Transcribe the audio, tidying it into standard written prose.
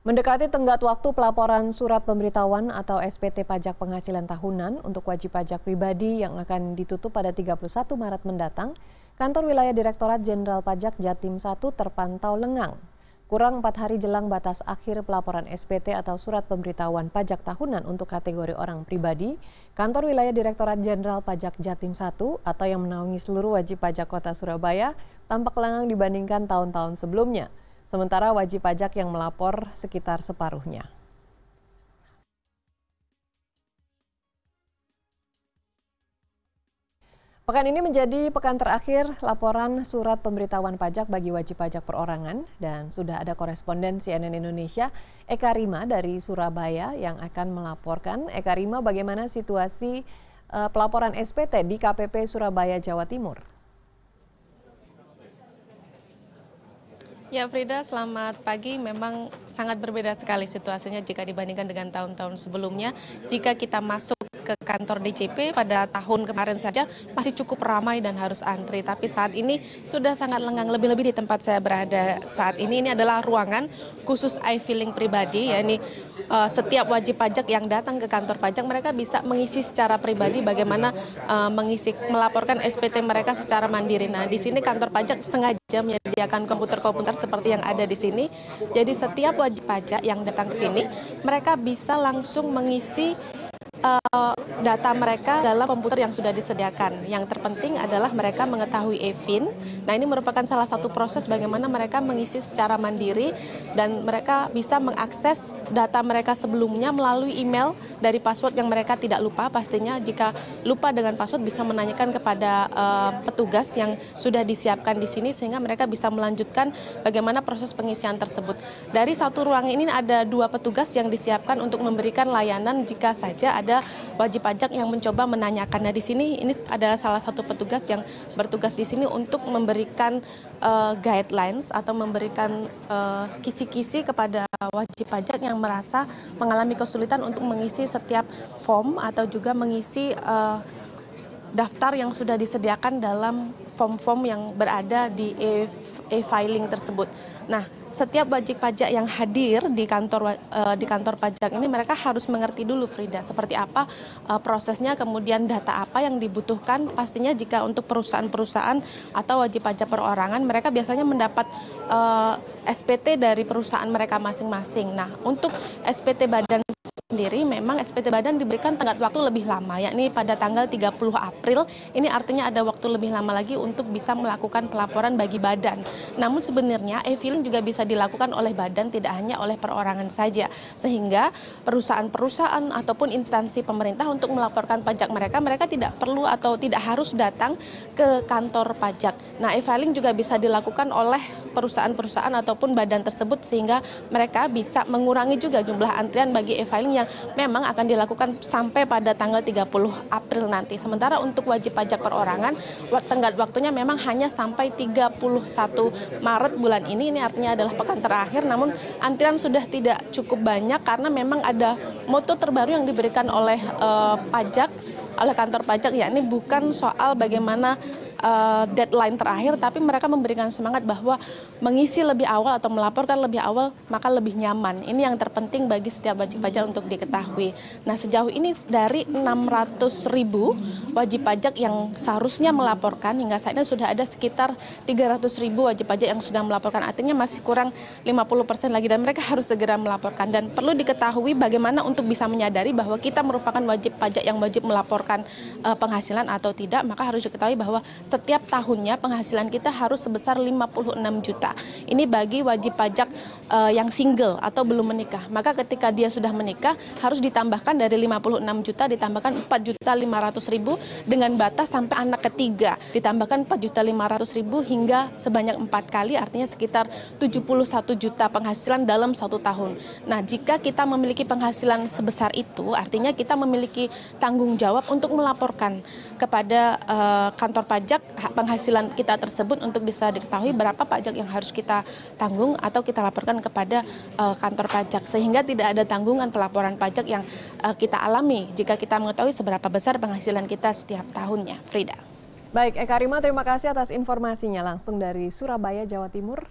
Mendekati tenggat waktu pelaporan surat pemberitahuan atau SPT pajak penghasilan tahunan untuk wajib pajak pribadi yang akan ditutup pada 31 Maret mendatang, Kantor Wilayah Direktorat Jenderal Pajak Jatim 1 terpantau lengang. Kurang 4 hari jelang batas akhir pelaporan SPT atau surat pemberitahuan pajak tahunan untuk kategori orang pribadi, Kantor Wilayah Direktorat Jenderal Pajak Jatim 1 atau yang menaungi seluruh wajib pajak Kota Surabaya tampak lengang dibandingkan tahun-tahun sebelumnya. Sementara wajib pajak yang melapor sekitar separuhnya. Pekan ini menjadi pekan terakhir laporan surat pemberitahuan pajak bagi wajib pajak perorangan dan sudah ada koresponden CNN Indonesia Eka Rima dari Surabaya yang akan melaporkan. Eka Rima, bagaimana situasi pelaporan SPT di KPP Surabaya, Jawa Timur? Ya Frida, selamat pagi. Memang sangat berbeda sekali situasinya jika dibandingkan dengan tahun-tahun sebelumnya. Jika kita masuk ke kantor DJP pada tahun kemarin saja masih cukup ramai dan harus antri. Tapi saat ini sudah sangat lengang, lebih-lebih di tempat saya berada saat ini. Ini adalah ruangan khusus e-filing pribadi, yakni setiap wajib pajak yang datang ke kantor pajak mereka bisa mengisi secara pribadi bagaimana melaporkan SPT mereka secara mandiri. Nah, di sini kantor pajak sengaja menyediakan komputer-komputer seperti yang ada di sini. Jadi setiap wajib pajak yang datang ke sini mereka bisa langsung mengisi data mereka dalam komputer yang sudah disediakan. Yang terpenting adalah mereka mengetahui e-fin. Nah, ini merupakan salah satu proses bagaimana mereka mengisi secara mandiri dan mereka bisa mengakses data mereka sebelumnya melalui email dari password yang mereka tidak lupa. Pastinya jika lupa dengan password bisa menanyakan kepada petugas yang sudah disiapkan di sini sehingga mereka bisa melanjutkan bagaimana proses pengisian tersebut. Dari satu ruang ini ada 2 petugas yang disiapkan untuk memberikan layanan jika saja ada wajib pajak yang mencoba menanyakan. Nah, di sini ini adalah salah satu petugas yang bertugas di sini untuk memberikan guidelines atau memberikan kisi-kisi kepada wajib pajak yang merasa mengalami kesulitan untuk mengisi setiap form atau juga mengisi daftar yang sudah disediakan dalam form-form yang berada di e-filing tersebut. Nah, setiap wajib pajak yang hadir di kantor pajak ini mereka harus mengerti dulu, Frida, seperti apa prosesnya, kemudian data apa yang dibutuhkan. Pastinya jika untuk perusahaan-perusahaan atau wajib pajak perorangan mereka biasanya mendapat SPT dari perusahaan mereka masing-masing. Nah, untuk SPT badan sendiri memang SPT badan diberikan tenggat waktu lebih lama, yakni pada tanggal 30 April. Ini artinya ada waktu lebih lama lagi untuk bisa melakukan pelaporan bagi badan. Namun sebenarnya e-filing juga bisa dilakukan oleh badan, tidak hanya oleh perorangan saja. Sehingga perusahaan-perusahaan ataupun instansi pemerintah untuk melaporkan pajak mereka tidak perlu atau tidak harus datang ke kantor pajak. Nah, e-filing juga bisa dilakukan oleh perusahaan-perusahaan ataupun badan tersebut sehingga mereka bisa mengurangi juga jumlah antrian bagi e-filing yang memang akan dilakukan sampai pada tanggal 30 April nanti. Sementara untuk wajib pajak perorangan, tenggat waktunya memang hanya sampai 31 Maret bulan ini artinya adalah pekan terakhir, namun antrian sudah tidak cukup banyak karena memang ada moto terbaru yang diberikan oleh oleh kantor pajak, yakni bukan soal bagaimana deadline terakhir, tapi mereka memberikan semangat bahwa mengisi lebih awal atau melaporkan lebih awal maka lebih nyaman. Ini yang terpenting bagi setiap wajib pajak untuk diketahui. Nah, sejauh ini dari 600.000 wajib pajak yang seharusnya melaporkan, hingga saat ini sudah ada sekitar 300.000 wajib pajak yang sudah melaporkan. Artinya masih kurang 50% lagi dan mereka harus segera melaporkan. Dan perlu diketahui bagaimana untuk bisa menyadari bahwa kita merupakan wajib pajak yang wajib melaporkan penghasilan atau tidak, maka harus diketahui bahwa setiap tahunnya penghasilan kita harus sebesar 56 juta. Ini bagi wajib pajak yang single atau belum menikah. Maka ketika dia sudah menikah harus ditambahkan dari 56 juta ditambahkan 4.500.000 dengan batas sampai anak ketiga. Ditambahkan 4.500.000 hingga sebanyak 4 kali, artinya sekitar 71 juta penghasilan dalam 1 tahun. Nah, jika kita memiliki penghasilan sebesar itu, artinya kita memiliki tanggung jawab untuk melaporkan kepada kantor pajak penghasilan kita tersebut untuk bisa diketahui berapa pajak yang harus kita tanggung atau kita laporkan kepada kantor pajak, sehingga tidak ada tanggungan pelaporan pajak yang kita alami jika kita mengetahui seberapa besar penghasilan kita setiap tahunnya. Frida. Baik, Eka Rima, terima kasih atas informasinya langsung dari Surabaya, Jawa Timur.